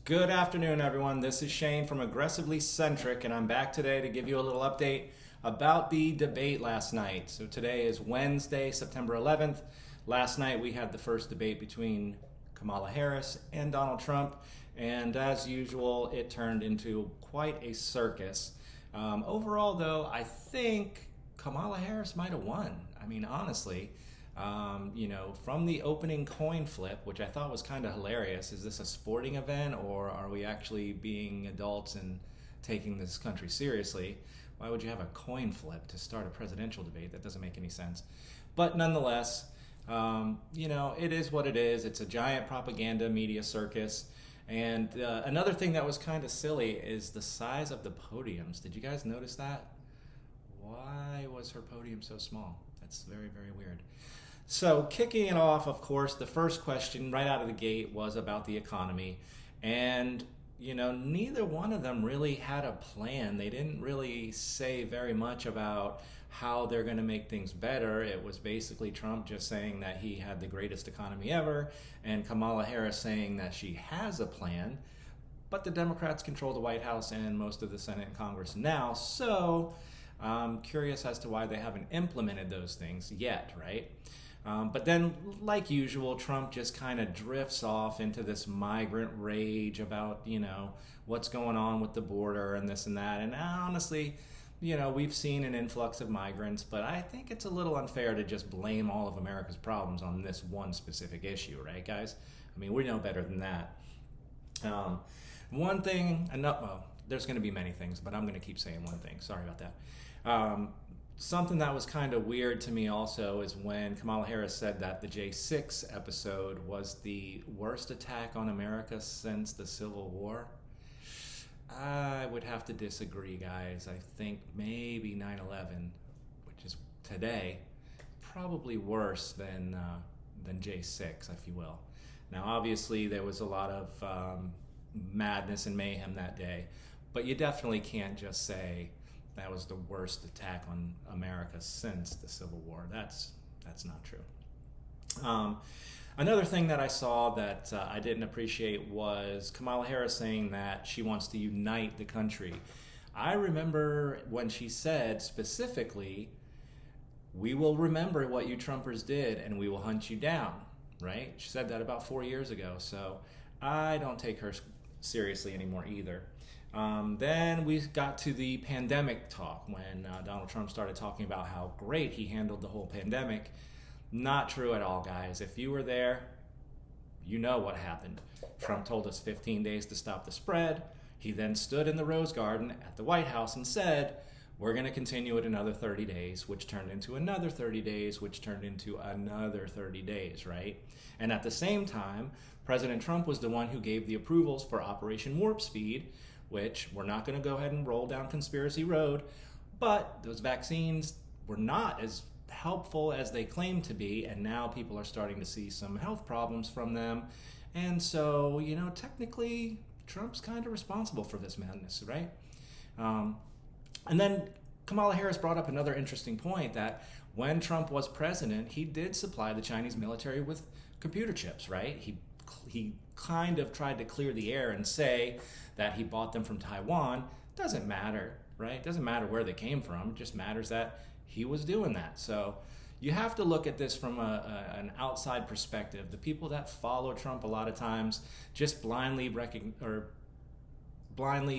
Good afternoon, everyone. This is Shane from Aggressively Centric, and I'm back today to give you a little update about the debate last night. So today is Wednesday, September 11th. Last night we had the first debate between Kamala Harris and Donald Trump, and as usual, it turned into quite a circus. Overall, though, I think Kamala Harris might have won. I mean, honestly. From the opening coin flip, which I thought was kind of hilarious. Is this a sporting event or are we actually being adults and taking this country seriously? Why would you have a coin flip to start a presidential debate? That doesn't make any sense. But nonetheless, it is what it is. It's a giant propaganda media circus. And another thing that was kind of silly is the size of the podiums. Did you guys notice that? Why was her podium so small? That's very, very weird. So kicking it off, of course, the first question right out of the gate was about the economy. And, neither one of them really had a plan. They didn't really say very much about how they're going to make things better. It was basically Trump just saying that he had the greatest economy ever, and Kamala Harris saying that she has a plan. But the Democrats control the White House and most of the Senate and Congress now, so I'm curious as to why they haven't implemented those things yet, right? But then, like usual, Trump just kind of drifts off into this migrant rage about, what's going on with the border and this and that. And honestly, we've seen an influx of migrants, but I think it's a little unfair to just blame all of America's problems on this one specific issue, right, guys? I mean, we know better than that. One thing, there's going to be many things, but I'm going to keep saying one thing. Sorry about that. Something that was kind of weird to me also is when Kamala Harris said that the J6 episode was the worst attack on America since the Civil War. I would have to disagree, guys. I think maybe 9/11, which is today, probably worse than J6, if you will. Now, obviously, there was a lot of madness and mayhem that day, but you definitely can't just say that was the worst attack on America since the Civil War. That's not true. Another thing that I saw that I didn't appreciate was Kamala Harris saying that she wants to unite the country. I remember when she said specifically, "We will remember what you Trumpers did and we will hunt you down," right? She said that about 4 years ago, so I don't take her seriously anymore either. Then we got to the pandemic talk when Donald Trump started talking about how great he handled the whole pandemic. Not true at all, guys. If you were there, you know what happened. Trump told us 15 days to stop the spread. He then stood in the Rose Garden at the White House and said, "We're going to continue it another 30 days, which turned into another 30 days, which turned into another 30 days, right? And at the same time, President Trump was the one who gave the approvals for Operation Warp Speed, which we're not going to go ahead and roll down conspiracy road, but those vaccines were not as helpful as they claimed to be, and now people are starting to see some health problems from them. And so, technically, Trump's kind of responsible for this madness, right? And then Kamala Harris brought up another interesting point that when Trump was president, he did supply the Chinese military with computer chips, right? He kind of tried to clear the air and say that he bought them from Taiwan. Doesn't matter, right? It doesn't matter where they came from. It just matters that he was doing that. So you have to look at this from an outside perspective. The people that follow Trump a lot of times just blindly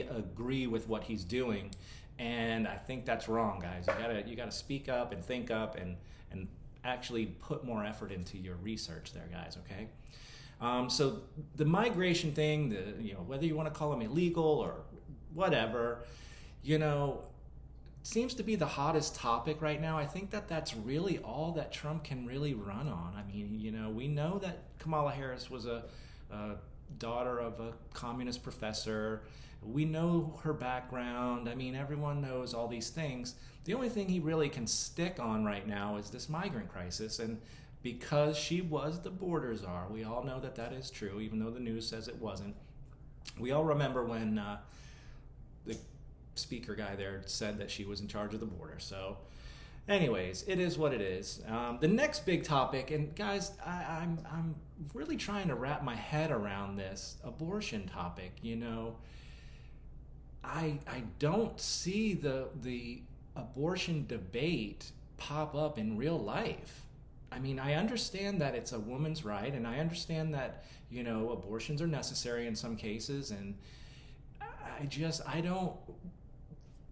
agree with what he's doing, and I think that's wrong, guys. You gotta speak up and think up and actually put more effort into your research there, guys. Okay. So the migration thing, whether you want to call them illegal or whatever, seems to be the hottest topic right now. I think that's really all that Trump can really run on. I mean, we know that Kamala Harris was a daughter of a communist professor. We know her background. I mean, everyone knows all these things. The only thing he really can stick on right now is this migrant crisis, and because she was the border czar, we all know that is true, even though the news says it wasn't. We all remember when the speaker guy there said that she was in charge of the border. So Anyways, it is what it is. The next big topic, and guys, I'm really trying to wrap my head around this abortion topic. You know, I don't see the abortion debate pop up in real life. I mean, I understand that it's a woman's right, and I understand that, you know, abortions are necessary in some cases, and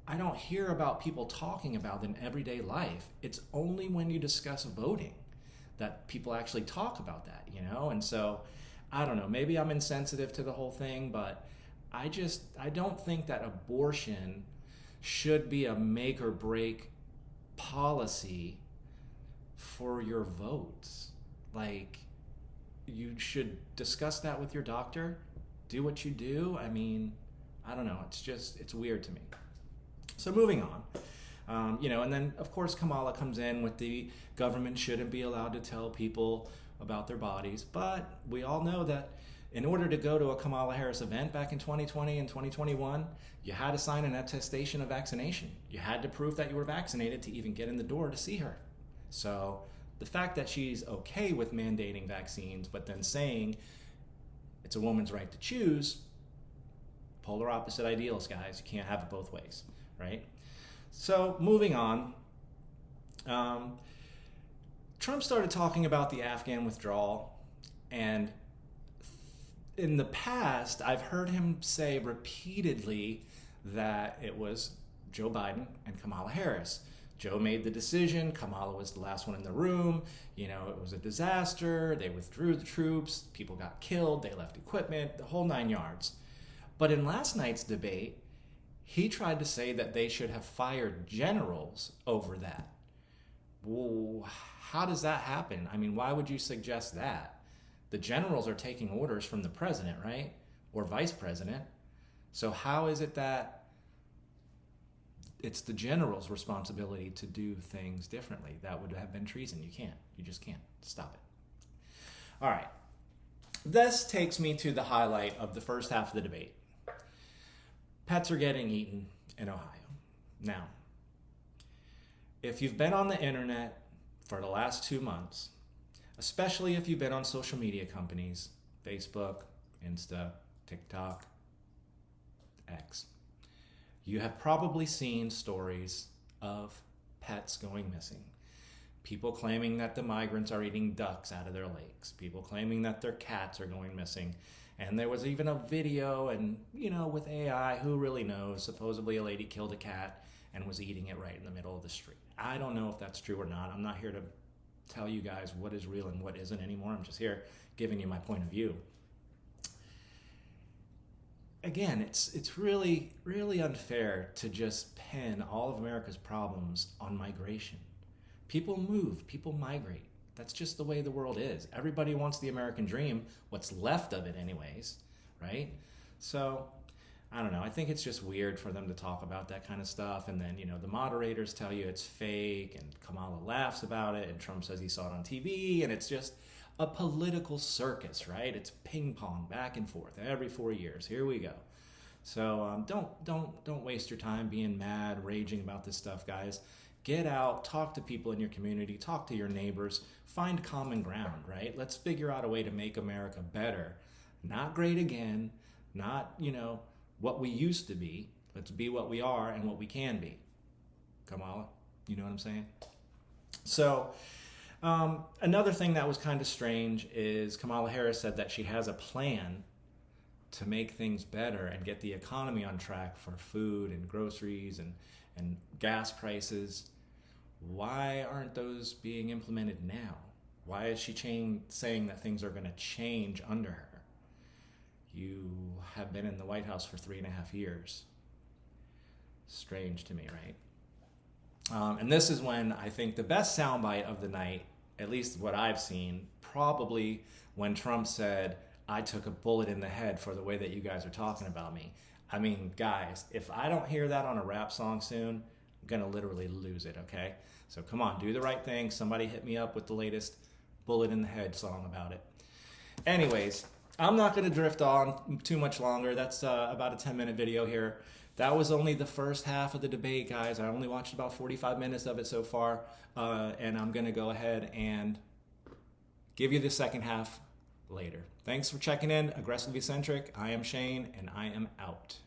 I don't hear about people talking about it in everyday life. It's only when you discuss voting that people actually talk about that, you know? And so, I don't know, maybe I'm insensitive to the whole thing, but I don't think that abortion should be a make or break policy for your votes. Like, you should discuss that with your doctor, do what you do. I mean, I don't know, it's weird to me. So moving on, you know, and then of course Kamala comes in with the government shouldn't be allowed to tell people about their bodies, but we all know that in order to go to a Kamala Harris event back in 2020 and 2021, you had to sign an attestation of vaccination. You had to prove that you were vaccinated to even get in the door to see her. So the fact that she's okay with mandating vaccines, but then saying it's a woman's right to choose, polar opposite ideals, guys. You can't have it both ways, right? So moving on, Trump started talking about the Afghan withdrawal, and in the past, I've heard him say repeatedly that it was Joe Biden and Kamala Harris. Joe made the decision. Kamala was the last one in the room. You know, it was a disaster. They withdrew the troops. People got killed. They left equipment, the whole 9 yards. But in last night's debate, he tried to say that they should have fired generals over that. Well, how does that happen? I mean, why would you suggest that? The generals are taking orders from the president, right? Or vice president. So how is it that it's the general's responsibility to do things differently? That would have been treason. You can't. You just can't. Stop it. All right. This takes me to the highlight of the first half of the debate. Pets are getting eaten in Ohio. Now, if you've been on the internet for the last 2 months, especially if you've been on social media companies, Facebook, Insta, TikTok, X, you have probably seen stories of pets going missing. People claiming that the migrants are eating ducks out of their lakes. People claiming that their cats are going missing. And there was even a video, and, you know, with AI, who really knows? Supposedly a lady killed a cat and was eating it right in the middle of the street. I don't know if that's true or not. I'm not here to tell you guys what is real and what isn't anymore. I'm just here giving you my point of view. Again, it's really, really unfair to just pin all of America's problems on migration. People move, people migrate. That's just the way the world is. Everybody wants the American dream, what's left of it anyways, right? So, I don't know. I think it's just weird for them to talk about that kind of stuff. And then, you know, the moderators tell you it's fake, and Kamala laughs about it, and Trump says he saw it on TV, and it's just a political circus, right? It's ping pong back and forth every 4 years. Here we go. So don't waste your time being mad, raging about this stuff, guys. Get out, talk to people in your community, talk to your neighbors, find common ground, right? Let's figure out a way to make America better. Not great again, not, you know, what we used to be. Let's be what we are and what we can be. Kamala, you know what I'm saying? So another thing that was kind of strange is Kamala Harris said that she has a plan to make things better and get the economy on track for food and groceries and gas prices. Why aren't those being implemented now? Why is she saying that things are going to change under her? You have been in the White House for 3.5 years. Strange to me, right? And this is when I think the best soundbite of the night, at least what I've seen, probably when Trump said, "I took a bullet in the head for the way that you guys are talking about me." I mean, guys, if I don't hear that on a rap song soon, I'm going to literally lose it, okay? So come on, do the right thing. Somebody hit me up with the latest bullet in the head song about it. Anyways, I'm not going to drift on too much longer. That's about a 10-minute video here. that was only the first half of the debate, guys. I only watched about 45 minutes of it so far, and I'm going to go ahead and give you the second half later. Thanks for checking in. Aggressively Eccentric. I am Shane, and I am out.